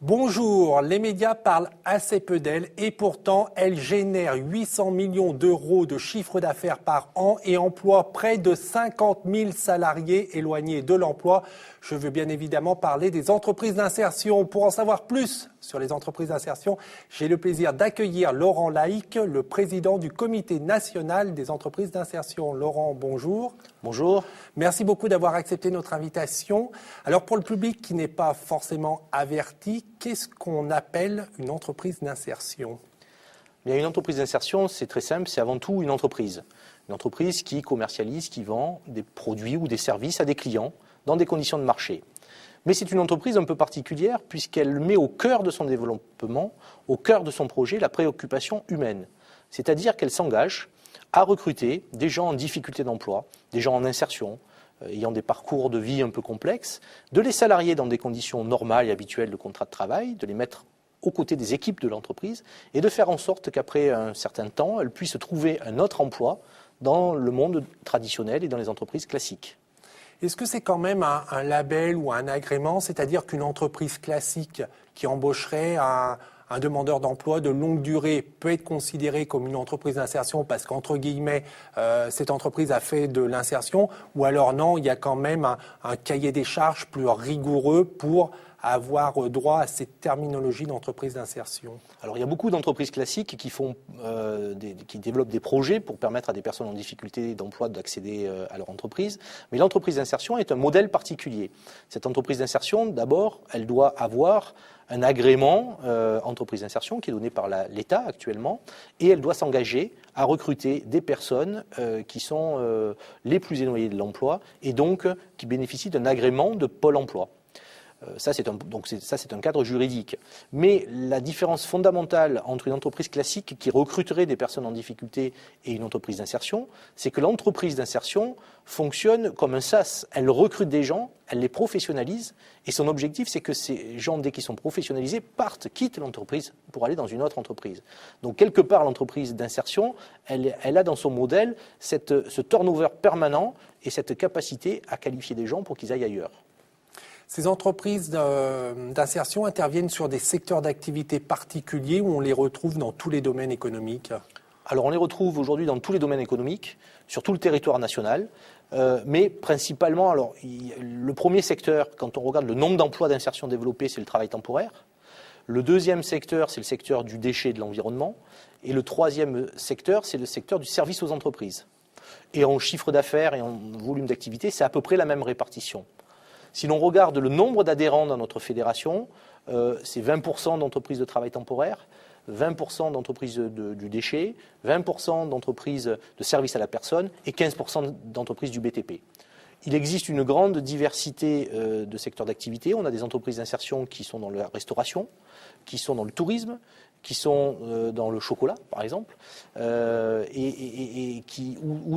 Bonjour, les médias parlent assez peu d'elle et pourtant elle génère 800 millions d'euros de chiffre d'affaires par an et emploie près de 50 000 salariés éloignés de l'emploi. Je veux bien évidemment parler des entreprises d'insertion. Pour en savoir plus sur les entreprises d'insertion, j'ai le plaisir d'accueillir Laurent Laïc, le président du Comité national des entreprises d'insertion. Laurent, bonjour. Bonjour. Merci beaucoup d'avoir accepté notre invitation. Alors pour le public qui n'est pas forcément averti, qu'est-ce qu'on appelle une entreprise d'insertion ? Bien, une entreprise d'insertion, c'est très simple, c'est avant tout une entreprise. Une entreprise qui commercialise, qui vend des produits ou des services à des clients dans des conditions de marché. Mais c'est une entreprise un peu particulière puisqu'elle met au cœur de son développement, au cœur de son projet, la préoccupation humaine. C'est-à-dire qu'elle s'engage à recruter des gens en difficulté d'emploi, des gens en insertion, ayant des parcours de vie un peu complexes, de les salarier dans des conditions normales et habituelles de contrat de travail, de les mettre aux côtés des équipes de l'entreprise et de faire en sorte qu'après un certain temps, elles puissent trouver un autre emploi dans le monde traditionnel et dans les entreprises classiques. Est-ce que c'est quand même un label ou un agrément, c'est-à-dire qu'une entreprise classique qui embaucherait un demandeur d'emploi de longue durée peut être considérée comme une entreprise d'insertion parce qu'entre guillemets, cette entreprise a fait de l'insertion, ou alors non, il y a quand même un cahier des charges plus rigoureux pour avoir droit à cette terminologie d'entreprise d'insertion? Alors il y a beaucoup d'entreprises classiques qui développent des projets pour permettre à des personnes en difficulté d'emploi d'accéder à leur entreprise. Mais l'entreprise d'insertion est un modèle particulier. Cette entreprise d'insertion, d'abord, elle doit avoir un agrément entreprise d'insertion qui est donné par l'État actuellement, et elle doit s'engager à recruter des personnes qui sont les plus éloignées de l'emploi et donc qui bénéficient d'un agrément de Pôle emploi. Ça, c'est un cadre juridique. Mais la différence fondamentale entre une entreprise classique qui recruterait des personnes en difficulté et une entreprise d'insertion, c'est que l'entreprise d'insertion fonctionne comme un SaaS. Elle recrute des gens, elle les professionnalise, et son objectif, c'est que ces gens, dès qu'ils sont professionnalisés, quittent l'entreprise pour aller dans une autre entreprise. Donc, quelque part, l'entreprise d'insertion, elle a dans son modèle ce turnover permanent et cette capacité à qualifier des gens pour qu'ils aillent ailleurs. Ces entreprises d'insertion interviennent sur des secteurs d'activité particuliers où on les retrouve dans tous les domaines économiques? Alors on les retrouve aujourd'hui dans tous les domaines économiques, sur tout le territoire national, mais principalement, alors, le premier secteur, quand on regarde le nombre d'emplois d'insertion développés, c'est le travail temporaire. Le deuxième secteur, c'est le secteur du déchet et de l'environnement. Et le troisième secteur, c'est le secteur du service aux entreprises. Et en chiffre d'affaires et en volume d'activité, c'est à peu près la même répartition. Si l'on regarde le nombre d'adhérents dans notre fédération, c'est 20% d'entreprises de travail temporaire, 20% d'entreprises du déchet, 20% d'entreprises de services à la personne et 15% d'entreprises du BTP. Il existe une grande diversité de secteurs d'activité. On a des entreprises d'insertion qui sont dans la restauration, qui sont dans le tourisme, qui sont dans le chocolat, par exemple, ou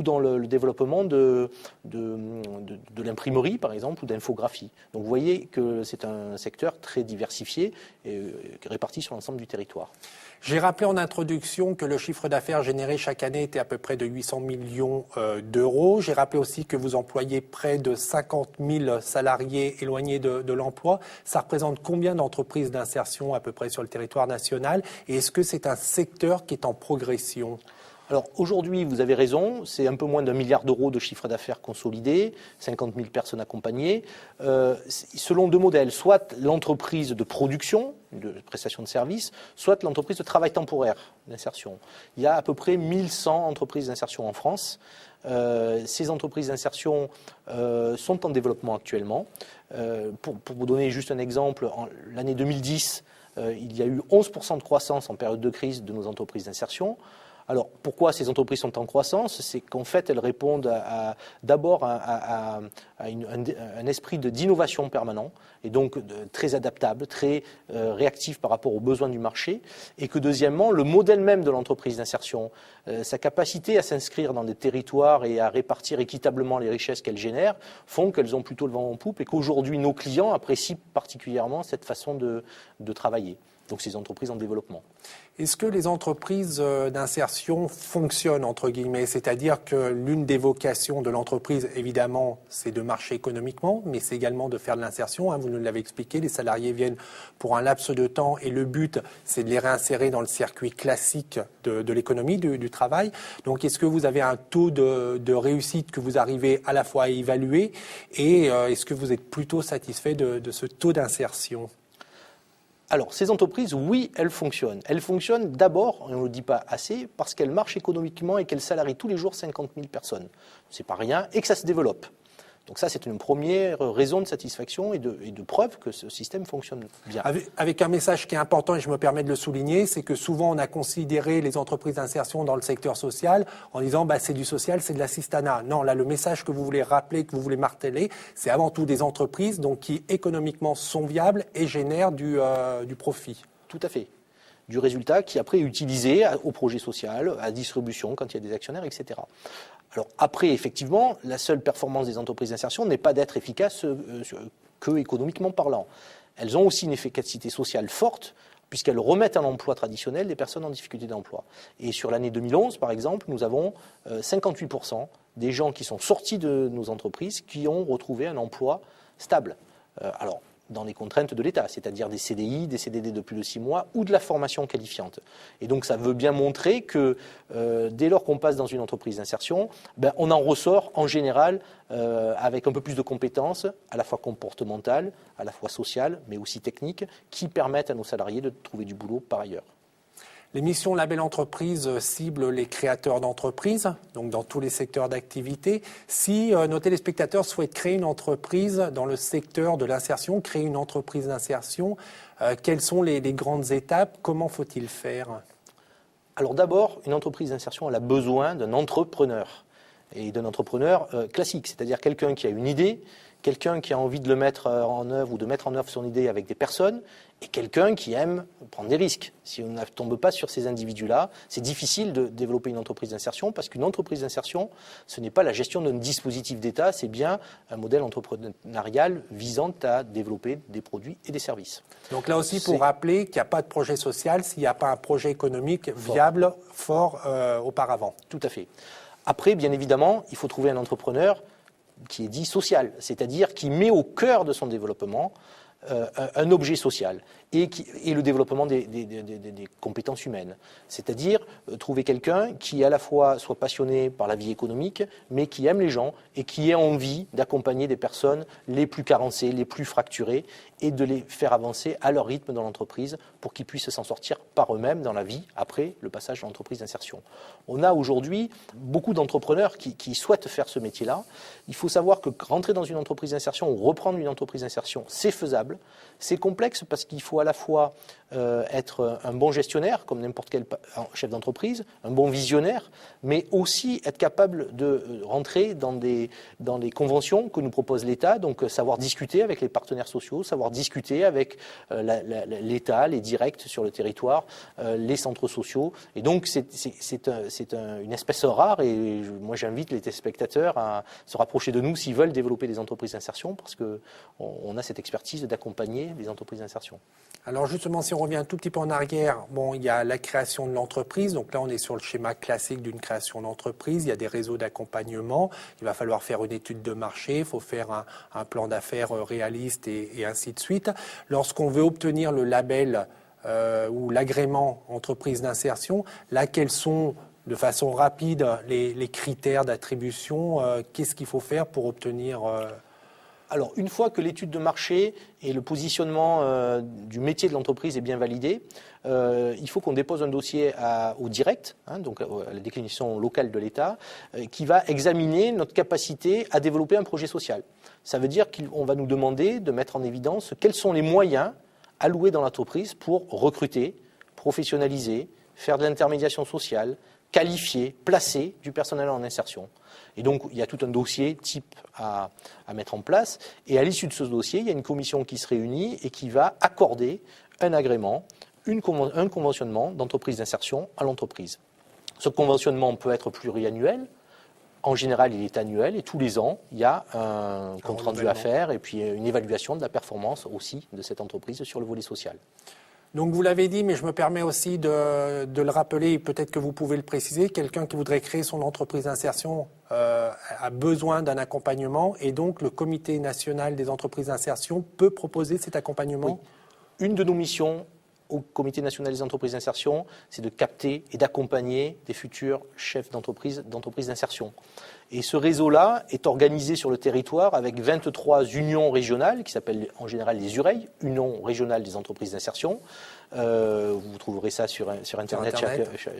dans le développement de l'imprimerie, par exemple, ou d'infographie. Donc vous voyez que c'est un secteur très diversifié et réparti sur l'ensemble du territoire. J'ai rappelé en introduction que le chiffre d'affaires généré chaque année était à peu près de 800 millions d'euros. J'ai rappelé aussi que vous employez près de 50 000 salariés éloignés de l'emploi. Ça représente combien d'entreprises d'insertion à peu près sur le territoire national? Et est-ce que c'est un secteur qui est en progression? Alors aujourd'hui, vous avez raison, c'est un peu moins d'1 milliard d'euros de chiffre d'affaires consolidé, 50 000 personnes accompagnées, selon deux modèles, soit l'entreprise de production, de prestation de services, soit l'entreprise de travail temporaire d'insertion. Il y a à peu près 1100 entreprises d'insertion en France. Ces entreprises d'insertion sont en développement actuellement. Pour vous donner juste un exemple, l'année 2010, il y a eu 11% de croissance en période de crise de nos entreprises d'insertion. Alors, pourquoi ces entreprises sont en croissance? C'est qu'en fait, elles répondent d'abord à un esprit d'innovation permanent et donc très adaptable, très réactif par rapport aux besoins du marché. Et que deuxièmement, le modèle même de l'entreprise d'insertion, sa capacité à s'inscrire dans des territoires et à répartir équitablement les richesses qu'elle génère, font qu'elles ont plutôt le vent en poupe et qu'aujourd'hui, nos clients apprécient particulièrement cette façon de travailler. Donc ces entreprises en développement. Est-ce que les entreprises d'insertion fonctionnent, entre guillemets? C'est-à-dire que l'une des vocations de l'entreprise, évidemment, c'est de marcher économiquement, mais c'est également de faire de l'insertion. Vous nous l'avez expliqué, les salariés viennent pour un laps de temps et le but, c'est de les réinsérer dans le circuit classique de l'économie, du travail. Donc, est-ce que vous avez un taux de réussite que vous arrivez à la fois à évaluer et est-ce que vous êtes plutôt satisfait de ce taux d'insertion? Alors, ces entreprises, oui, elles fonctionnent. Elles fonctionnent d'abord, et on ne le dit pas assez, parce qu'elles marchent économiquement et qu'elles salarient tous les jours 50 000 personnes. C'est pas rien, et que ça se développe. Donc ça, c'est une première raison de satisfaction et de preuve que ce système fonctionne bien. Avec un message qui est important, et je me permets de le souligner, c'est que souvent on a considéré les entreprises d'insertion dans le secteur social en disant c'est du social, c'est de l'assistanat. Non, là le message que vous voulez rappeler, que vous voulez marteler, c'est avant tout des entreprises donc, qui économiquement sont viables et génèrent du profit. Tout à fait. Du résultat qui après est utilisé au projet social, à distribution quand il y a des actionnaires, etc. Alors après, effectivement, la seule performance des entreprises d'insertion n'est pas d'être efficaces que économiquement parlant. Elles ont aussi une efficacité sociale forte puisqu'elles remettent à l'emploi traditionnel des personnes en difficulté d'emploi. Et sur l'année 2011, par exemple, nous avons 58% des gens qui sont sortis de nos entreprises qui ont retrouvé un emploi stable. Alors, dans les contraintes de l'État, c'est-à-dire des CDI, des CDD de plus de 6 mois ou de la formation qualifiante. Et donc ça veut bien montrer que dès lors qu'on passe dans une entreprise d'insertion, on en ressort en général avec un peu plus de compétences, à la fois comportementales, à la fois sociales, mais aussi techniques, qui permettent à nos salariés de trouver du boulot par ailleurs. L'émission Label Entreprise cible les créateurs d'entreprises, donc dans tous les secteurs d'activité. Si nos téléspectateurs souhaitent créer une entreprise dans le secteur de l'insertion, créer une entreprise d'insertion, quelles sont les grandes étapes? Comment faut-il faire? Alors d'abord, une entreprise d'insertion, elle a besoin d'un entrepreneur, et d'un entrepreneur classique, c'est-à-dire quelqu'un qui a une idée, quelqu'un qui a envie de le mettre en œuvre ou de mettre en œuvre son idée avec des personnes, et quelqu'un qui aime prendre des risques. Si on ne tombe pas sur ces individus-là, c'est difficile de développer une entreprise d'insertion, parce qu'une entreprise d'insertion, ce n'est pas la gestion d'un dispositif d'État, c'est bien un modèle entrepreneurial visant à développer des produits et des services. Donc là aussi, pour rappeler qu'il n'y a pas de projet social s'il n'y a pas un projet économique viable, fort auparavant. Tout à fait. Après, bien évidemment, il faut trouver un entrepreneur qui est dit social, c'est-à-dire qui met au cœur de son développement un objet social et le développement des compétences humaines. C'est-à-dire trouver quelqu'un qui à la fois soit passionné par la vie économique, mais qui aime les gens et qui ait envie d'accompagner des personnes les plus carencées, les plus fracturées, et de les faire avancer à leur rythme dans l'entreprise pour qu'ils puissent s'en sortir par eux-mêmes dans la vie après le passage à l'entreprise d'insertion. On a aujourd'hui beaucoup d'entrepreneurs qui souhaitent faire ce métier-là. Il faut savoir que rentrer dans une entreprise d'insertion ou reprendre une entreprise d'insertion, c'est faisable. C'est complexe parce qu'il faut à la fois être un bon gestionnaire, comme n'importe quel chef d'entreprise, un bon visionnaire, mais aussi être capable de rentrer dans les conventions que nous propose l'État, donc savoir discuter avec les partenaires sociaux, savoir discuter avec l'État, les directs sur le territoire, les centres sociaux. Et donc c'est une espèce rare, et moi j'invite les téléspectateurs à se rapprocher de nous s'ils veulent développer des entreprises d'insertion, parce qu'on a cette expertise d'accompagner les entreprises d'insertion. Alors justement, si on revient un tout petit peu en arrière, il y a la création de l'entreprise. Donc là, on est sur le schéma classique d'une création d'entreprise. Il y a des réseaux d'accompagnement. Il va falloir faire une étude de marché. Il faut faire un plan d'affaires réaliste et ainsi de suite. Lorsqu'on veut obtenir le label ou l'agrément entreprise d'insertion, là, quels sont de façon rapide les critères d'attribution? Qu'est-ce qu'il faut faire pour obtenir Alors, une fois que l'étude de marché et le positionnement du métier de l'entreprise est bien validé, il faut qu'on dépose un dossier au direct, donc à la déclinaison locale de l'État, qui va examiner notre capacité à développer un projet social. Ça veut dire qu'on va nous demander de mettre en évidence quels sont les moyens alloués dans l'entreprise pour recruter, professionnaliser, faire de l'intermédiation sociale, qualifier, placer du personnel en insertion. Et donc, il y a tout un dossier type à mettre en place. Et à l'issue de ce dossier, il y a une commission qui se réunit et qui va accorder un agrément, un conventionnement d'entreprise d'insertion à l'entreprise. Ce conventionnement peut être pluriannuel. En général, il est annuel et tous les ans, il y a un compte rendu à faire et puis une évaluation de la performance aussi de cette entreprise sur le volet social. Donc vous l'avez dit, mais je me permets aussi de le rappeler, peut-être que vous pouvez le préciser, quelqu'un qui voudrait créer son entreprise d'insertion a besoin d'un accompagnement et donc le Comité national des entreprises d'insertion peut proposer cet accompagnement. Oui. Une de nos missions au Comité national des entreprises d'insertion, c'est de capter et d'accompagner des futurs chefs d'entreprise d'insertion. Et ce réseau-là est organisé sur le territoire avec 23 unions régionales qui s'appellent en général les UREI, Union régionale des entreprises d'insertion. Vous trouverez ça sur Internet.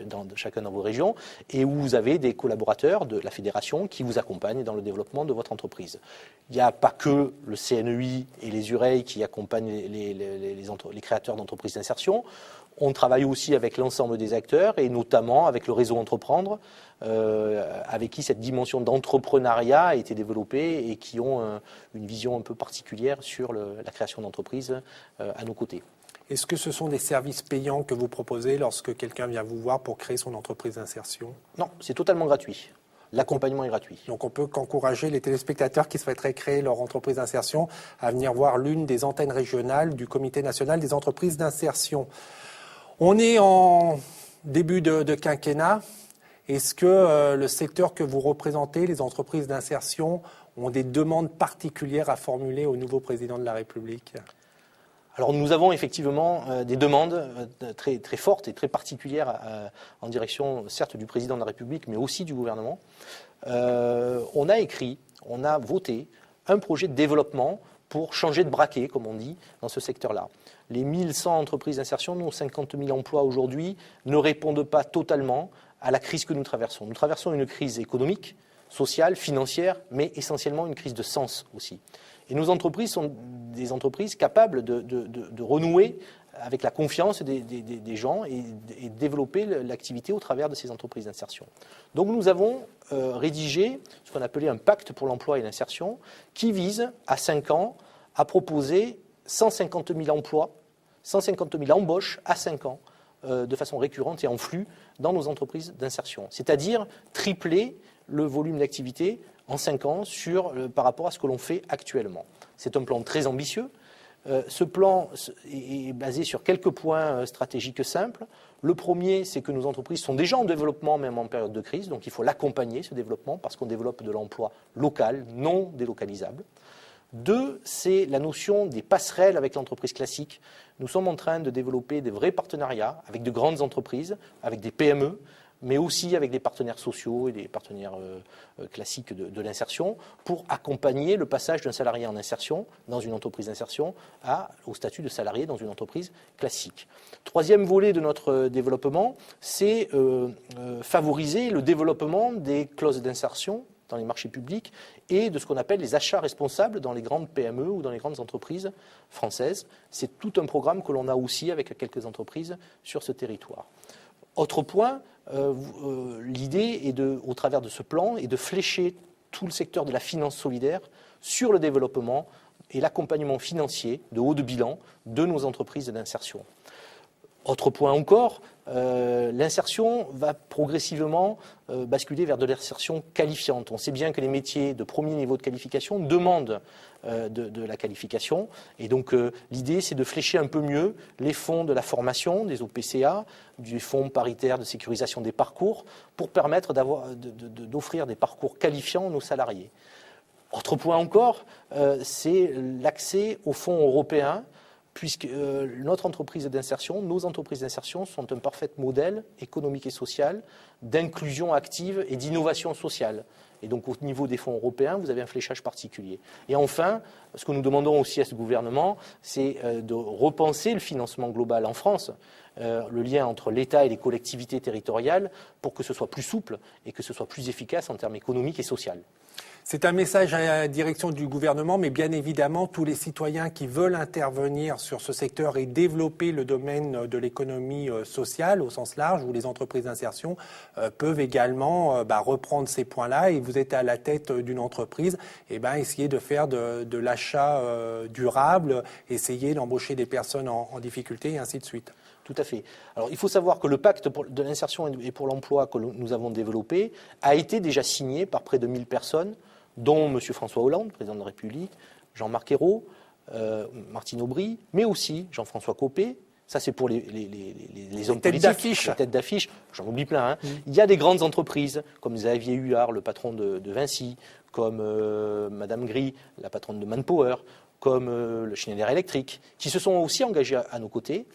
Dans chacun dans vos régions, et où vous avez des collaborateurs de la fédération qui vous accompagnent dans le développement de votre entreprise. Il n'y a pas que le CNEI et les UREI qui accompagnent les créateurs d'entreprises d'insertion. On travaille aussi avec l'ensemble des acteurs et notamment avec le réseau Entreprendre, avec qui cette dimension d'entrepreneuriat a été développée et qui ont une vision un peu particulière sur la création d'entreprises à nos côtés. Est-ce que ce sont des services payants que vous proposez lorsque quelqu'un vient vous voir pour créer son entreprise d'insertion? Non, c'est totalement gratuit. L'accompagnement est gratuit. Donc on peut qu'encourager les téléspectateurs qui souhaiteraient créer leur entreprise d'insertion à venir voir l'une des antennes régionales du Comité national des entreprises d'insertion. On est en début de quinquennat. Est-ce que le secteur que vous représentez, les entreprises d'insertion, ont des demandes particulières à formuler au nouveau président de la République ? Alors nous avons effectivement des demandes très, très fortes et très particulières en direction certes du président de la République mais aussi du gouvernement. On a voté un projet de développement pour changer de braquet, comme on dit, dans ce secteur-là. Les 1100 entreprises d'insertion, nos 50 000 emplois aujourd'hui, ne répondent pas totalement à la crise que nous traversons. Nous traversons une crise économique, sociale, financière, mais essentiellement une crise de sens aussi. Et nos entreprises sont des entreprises capables de renouer avec la confiance des gens et développer l'activité au travers de ces entreprises d'insertion. Donc nous avons rédigé ce qu'on appelait un pacte pour l'emploi et l'insertion qui vise à 5 ans à proposer 150 000 emplois, 150 000 embauches à 5 ans de façon récurrente et en flux dans nos entreprises d'insertion. C'est-à-dire tripler le volume d'activité en 5 ans par rapport à ce que l'on fait actuellement. C'est un plan très ambitieux. Ce plan est basé sur quelques points stratégiques simples. Le premier, c'est que nos entreprises sont déjà en développement, même en période de crise, donc il faut l'accompagner, ce développement, parce qu'on développe de l'emploi local, non délocalisable. 2, c'est la notion des passerelles avec l'entreprise classique. Nous sommes en train de développer des vrais partenariats avec de grandes entreprises, avec des PME, mais aussi avec des partenaires sociaux et des partenaires classiques de l'insertion, pour accompagner le passage d'un salarié en insertion, dans une entreprise d'insertion, au statut de salarié dans une entreprise classique. 3e volet de notre développement, c'est favoriser le développement des clauses d'insertion dans les marchés publics et de ce qu'on appelle les achats responsables dans les grandes PME ou dans les grandes entreprises françaises. C'est tout un programme que l'on a aussi avec quelques entreprises sur ce territoire. Autre point, l'idée est au travers de ce plan, est de flécher tout le secteur de la finance solidaire sur le développement et l'accompagnement financier de haut de bilan de nos entreprises d'insertion. Autre point encore, l'insertion va progressivement basculer vers de l'insertion qualifiante. On sait bien que les métiers de premier niveau de qualification demandent de la qualification. Et donc l'idée, c'est de flécher un peu mieux les fonds de la formation, des OPCA, du fonds paritaire de sécurisation des parcours, pour permettre d'offrir des parcours qualifiants à nos salariés. Autre point encore, c'est l'accès aux fonds européens, puisque notre entreprise d'insertion, nos entreprises d'insertion sont un parfait modèle économique et social d'inclusion active et d'innovation sociale. Et donc au niveau des fonds européens, vous avez un fléchage particulier. Et enfin, ce que nous demandons aussi à ce gouvernement, c'est de repenser le financement global en France, le lien entre l'État et les collectivités territoriales, pour que ce soit plus souple et que ce soit plus efficace en termes économiques et sociaux. C'est un message à la direction du gouvernement, mais bien évidemment, tous les citoyens qui veulent intervenir sur ce secteur et développer le domaine de l'économie sociale au sens large, ou les entreprises d'insertion, peuvent également reprendre ces points-là. Et vous êtes à la tête d'une entreprise, essayer de faire de l'achat durable, essayer d'embaucher des personnes en difficulté et ainsi de suite. Tout à fait. Alors, il faut savoir que le pacte de l'insertion et pour l'emploi que nous avons développé a été déjà signé par près de 1000 personnes, dont M. François Hollande, président de la République, Jean-Marc Ayrault, Martine Aubry, mais aussi Jean-François Copé, Ça, c'est pour les hommes têtes politiques, d'affiche. les têtes d'affiche. J'en oublie plein. Hein. Il y a des grandes entreprises, comme Xavier Huillard, le patron de Vinci, comme Madame Gris, la patronne de Manpower, comme le Schneider Electric, qui se sont aussi engagés à nos côtés.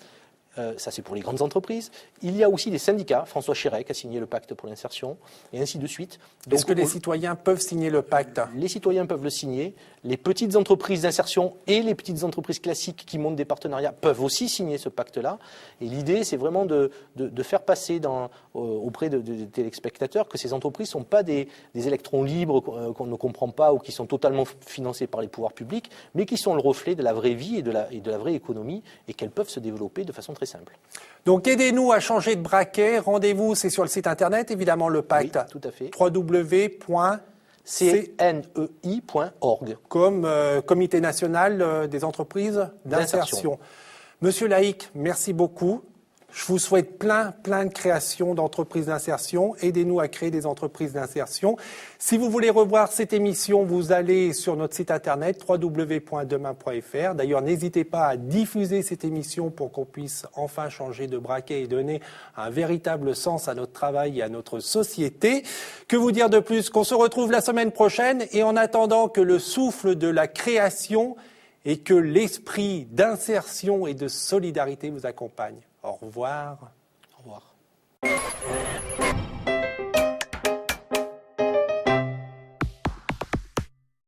Ça, c'est pour les grandes entreprises. Il y a aussi des syndicats. François Chérec a signé le pacte pour l'insertion, et ainsi de suite. Est-ce que les citoyens peuvent signer le pacte ? Les citoyens peuvent le signer. Les petites entreprises d'insertion et les petites entreprises classiques qui montent des partenariats peuvent aussi signer ce pacte-là. Et l'idée, c'est vraiment de faire passer auprès des téléspectateurs que ces entreprises ne sont pas des électrons libres qu'on ne comprend pas ou qui sont totalement financés par les pouvoirs publics, mais qui sont le reflet de la vraie vie et de la vraie économie, et qu'elles peuvent se développer de façon très simple. Donc aidez-nous à changer de braquet. Rendez-vous, c'est sur le site internet, évidemment, le pacte. Oui, tout à fait. www.cnei.org comme Comité national des entreprises d'insertion. Monsieur Laïc, merci beaucoup. Je vous souhaite plein de créations d'entreprises d'insertion. Aidez-nous à créer des entreprises d'insertion. Si vous voulez revoir cette émission, vous allez sur notre site internet www.demain.fr. D'ailleurs, n'hésitez pas à diffuser cette émission pour qu'on puisse enfin changer de braquet et donner un véritable sens à notre travail et à notre société. Que vous dire de plus ? Qu'on se retrouve la semaine prochaine, et en attendant que le souffle de la création et que l'esprit d'insertion et de solidarité vous accompagne. Au revoir. Au revoir.